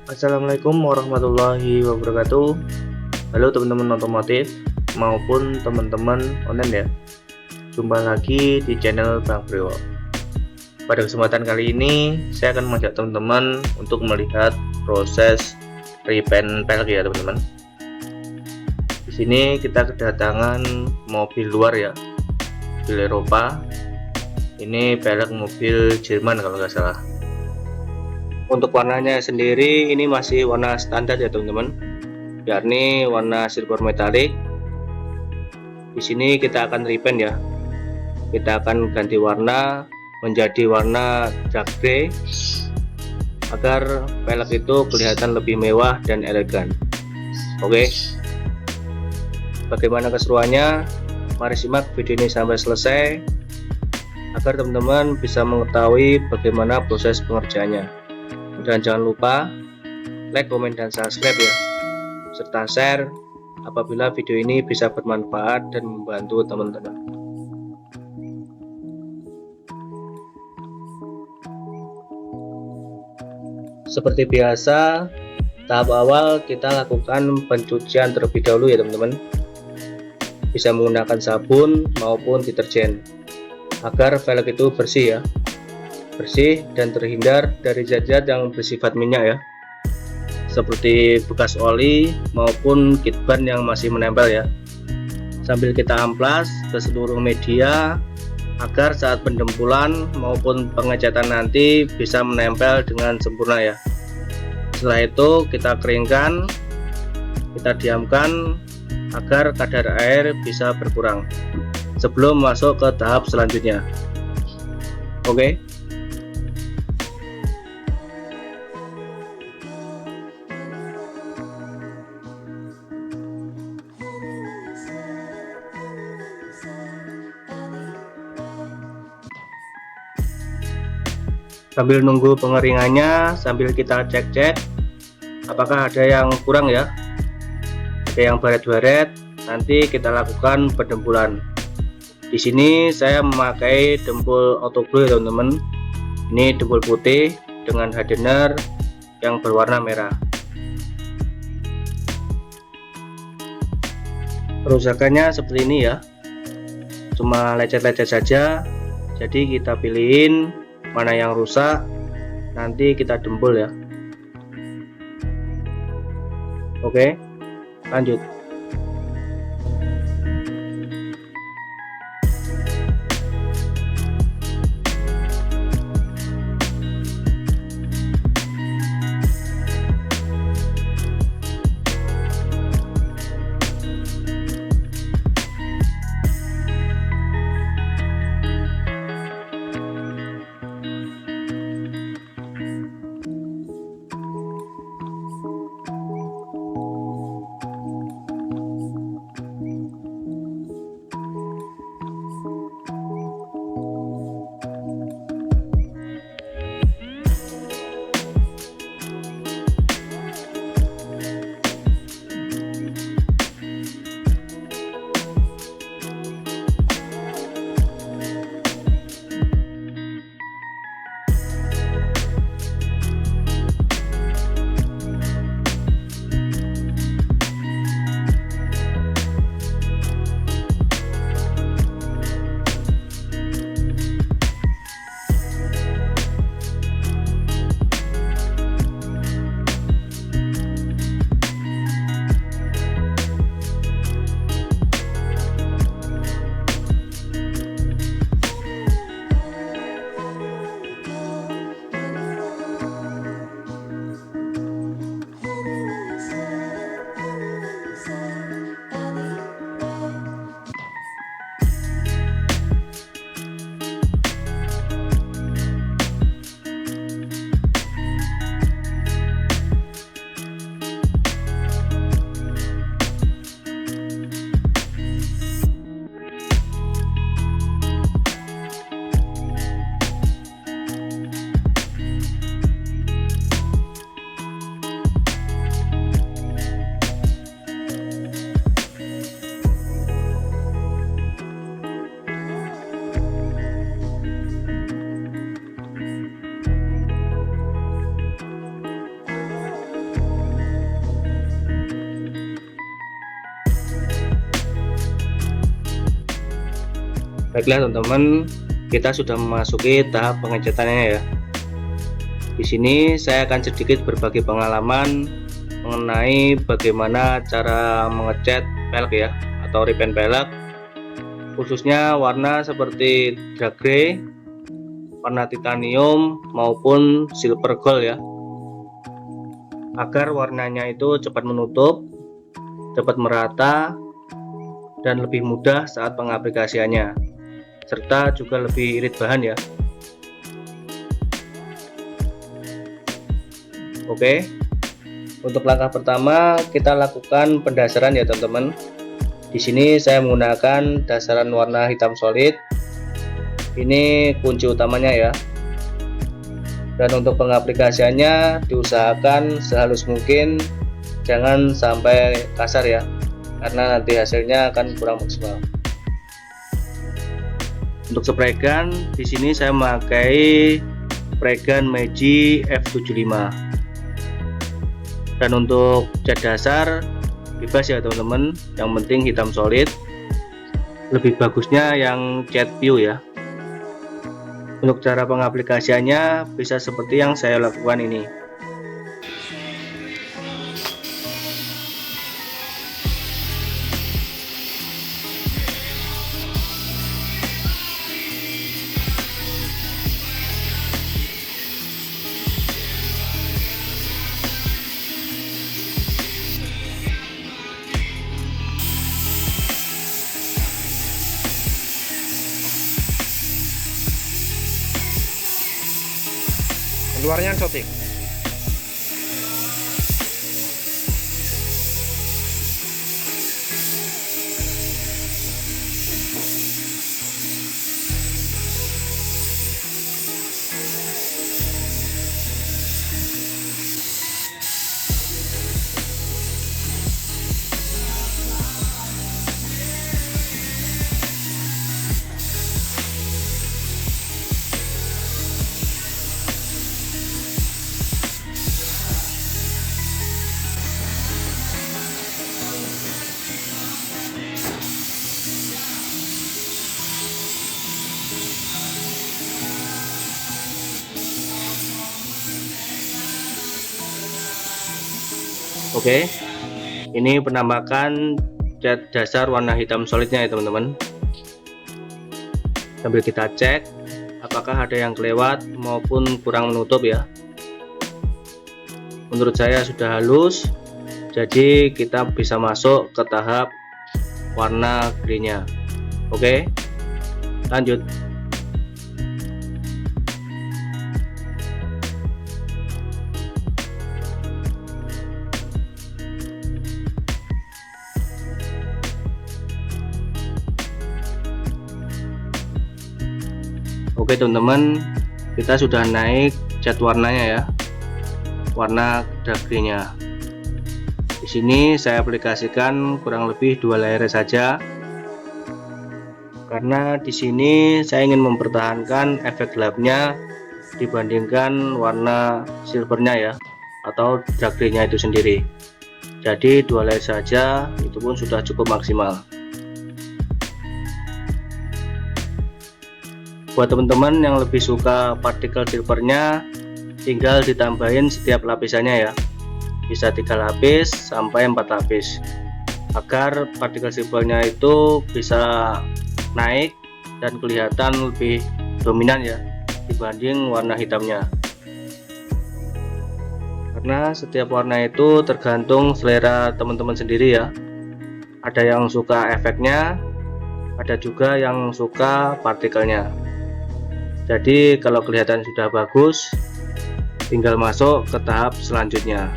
Assalamualaikum warahmatullahi wabarakatuh. Halo teman-teman otomotif maupun teman-teman online ya. Jumpa lagi di channel Bang Priwo. Pada kesempatan kali ini saya akan mengajak teman-teman untuk melihat proses repaint pelek ya teman-teman. Di sini kita kedatangan mobil luar ya, mobil Eropa. Ini pelek mobil Jerman kalau nggak salah. Untuk warnanya sendiri ini masih warna standar ya teman-teman, yakni warna silver metallic. Di sini kita akan repaint ya. Kita akan ganti warna menjadi warna dark grey agar pelek itu kelihatan lebih mewah dan elegan. Oke. Bagaimana keseruannya? Mari simak video ini sampai selesai agar teman-teman bisa mengetahui bagaimana proses pengerjaannya. Dan jangan lupa like, komen, dan subscribe ya, serta share apabila video ini bisa bermanfaat dan membantu teman-teman. Seperti biasa, tahap awal kita lakukan pencucian terlebih dahulu ya teman-teman. Bisa menggunakan sabun maupun deterjen agar velg itu bersih ya, bersih dan terhindar dari zat-zat yang bersifat minyak ya, seperti bekas oli maupun kit ban yang masih menempel ya. Sambil kita amplas ke seluruh media agar saat pendempulan maupun pengecatan nanti bisa menempel dengan sempurna ya. Setelah itu kita keringkan, kita diamkan agar kadar air bisa berkurang sebelum masuk ke tahap selanjutnya. Oke. Sambil nunggu pengeringannya, sambil kita cek-cek apakah ada yang kurang ya, ada yang baret-baret, nanti kita lakukan pendempulan. Di sini saya memakai dempul autoglue ya teman-teman. Ini dempul putih dengan hardener yang berwarna merah. Kerusakannya seperti ini ya, cuma lecet-lecet saja, jadi kita pilihin mana yang rusak, nanti kita dempul ya. Oke, lanjut. Baiklah teman-teman, kita sudah memasuki tahap pengecatannya ya. Di sini saya akan sedikit berbagi pengalaman mengenai bagaimana cara mengecat pelek ya, atau repaint pelek, khususnya warna seperti dark grey, warna titanium maupun silver gold ya, agar warnanya itu cepat menutup, cepat merata, dan lebih mudah saat pengaplikasiannya, serta juga lebih irit bahan ya. Oke, untuk langkah pertama kita lakukan pendasaran ya teman-teman. Di sini saya menggunakan dasaran warna hitam solid. Ini kunci utamanya ya. Dan untuk pengaplikasiannya diusahakan sehalus mungkin, jangan sampai kasar ya, karena nanti hasilnya akan kurang maksimal. Untuk spray gun, di sini saya memakai spray gun Meiji F75. Dan untuk cat dasar bebas ya teman-teman, yang penting hitam solid. Lebih bagusnya yang cat pure ya. Untuk cara pengaplikasiannya bisa seperti yang saya lakukan ini. Luarnya cotik. Oke, ini penampakan cat dasar warna hitam solidnya ya teman-teman. Sambil kita cek apakah ada yang kelewat maupun kurang menutup ya. Menurut saya sudah halus, jadi kita bisa masuk ke tahap warna greennya. Oke, lanjut. Oke teman-teman, kita sudah naik cat warnanya ya, warna dark green-nya. Di sini saya aplikasikan kurang lebih 2 layer saja, karena di sini saya ingin mempertahankan efek gelapnya dibandingkan warna silvernya ya, atau dark green-nya itu sendiri. Jadi 2 layer saja itu pun sudah cukup maksimal. Buat teman-teman yang lebih suka partikel silvernya, tinggal ditambahin setiap lapisannya ya, bisa 3 lapis sampai 4 lapis, agar partikel silvernya itu bisa naik dan kelihatan lebih dominan ya dibanding warna hitamnya. Karena setiap warna itu tergantung selera teman-teman sendiri ya, ada yang suka efeknya, ada juga yang suka partikelnya. Jadi kalau kelihatan sudah bagus, tinggal masuk ke tahap selanjutnya.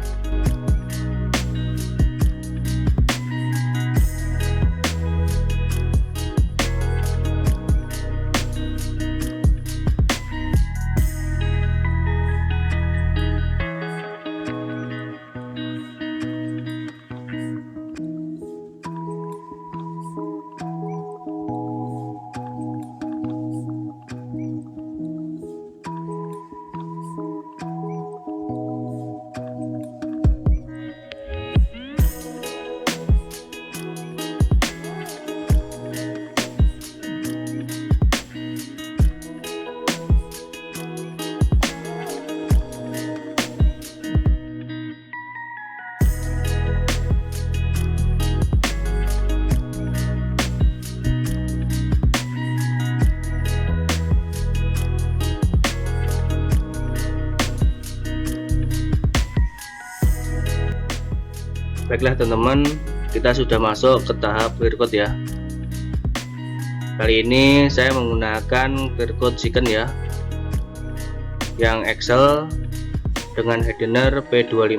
Baiklah teman-teman, kita sudah masuk ke tahap clear coat ya. Kali ini saya menggunakan clear coat chicken ya, yang Excel dengan hardener P25.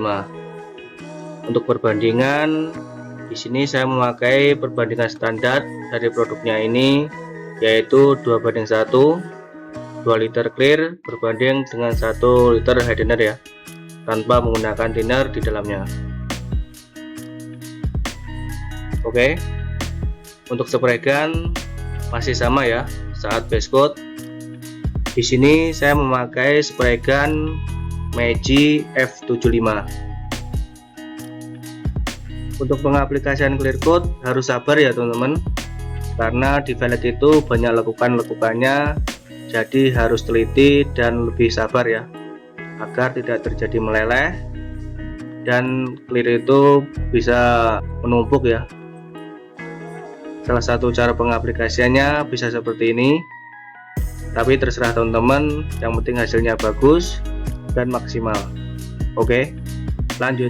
Untuk perbandingan, di sini saya memakai perbandingan standar dari produknya ini, yaitu 2:1, 2 liter clear berbanding dengan 1 liter hardener ya, tanpa menggunakan thinner di dalamnya. Oke, untuk spray gun masih sama ya. Saat base coat, di sini saya memakai spray gun Meiji F75. Untuk pengaplikasian clear coat harus sabar ya teman-teman, karena di velg itu banyak lekukan-lekukannya, jadi harus teliti dan lebih sabar ya, agar tidak terjadi meleleh dan clear itu bisa menumpuk ya. Salah satu cara pengaplikasiannya bisa seperti ini, tapi terserah teman-teman, yang penting hasilnya bagus dan maksimal. Oke, lanjut.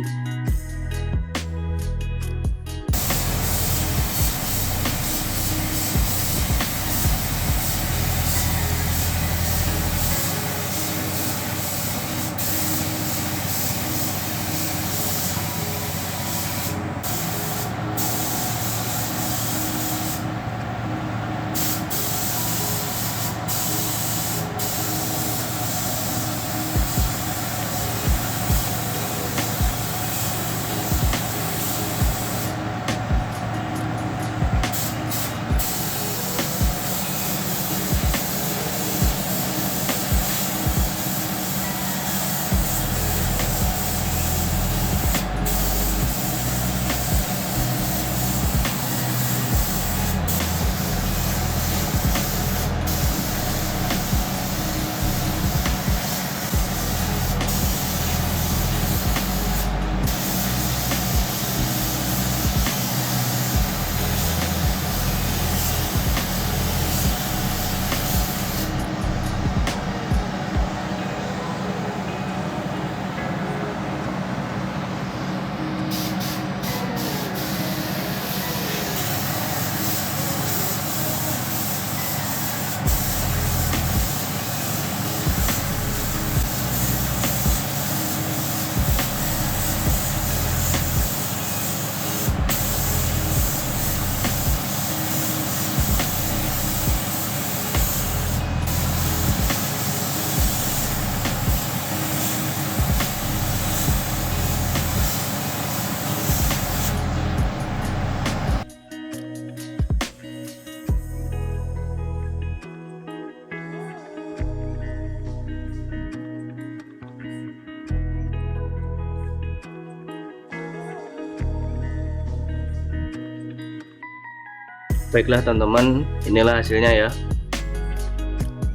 Baiklah teman-teman, inilah hasilnya ya.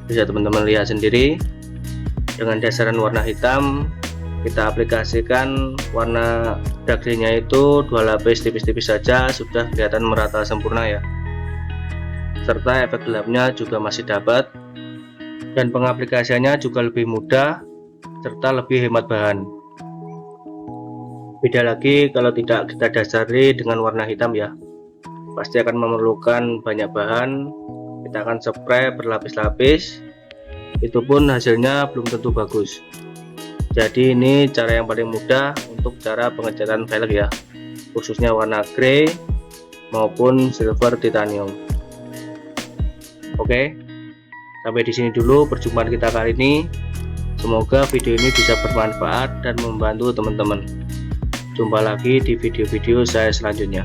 Bisa teman-teman lihat sendiri. Dengan dasaran warna hitam, kita aplikasikan warna dark green-nya itu 2 lapis tipis-tipis saja, sudah kelihatan merata sempurna ya. Serta efek gelapnya juga masih dapat, dan pengaplikasiannya juga lebih mudah serta lebih hemat bahan. Beda lagi kalau tidak kita dasari dengan warna hitam ya, pasti akan memerlukan banyak bahan. Kita akan spray berlapis-lapis, itu pun hasilnya belum tentu bagus. Jadi ini cara yang paling mudah untuk cara pengecatan velg ya, khususnya warna grey maupun silver titanium. Oke, sampai di sini dulu perjumpaan kita kali ini. Semoga video ini bisa bermanfaat dan membantu teman-teman. Jumpa lagi di video-video saya selanjutnya.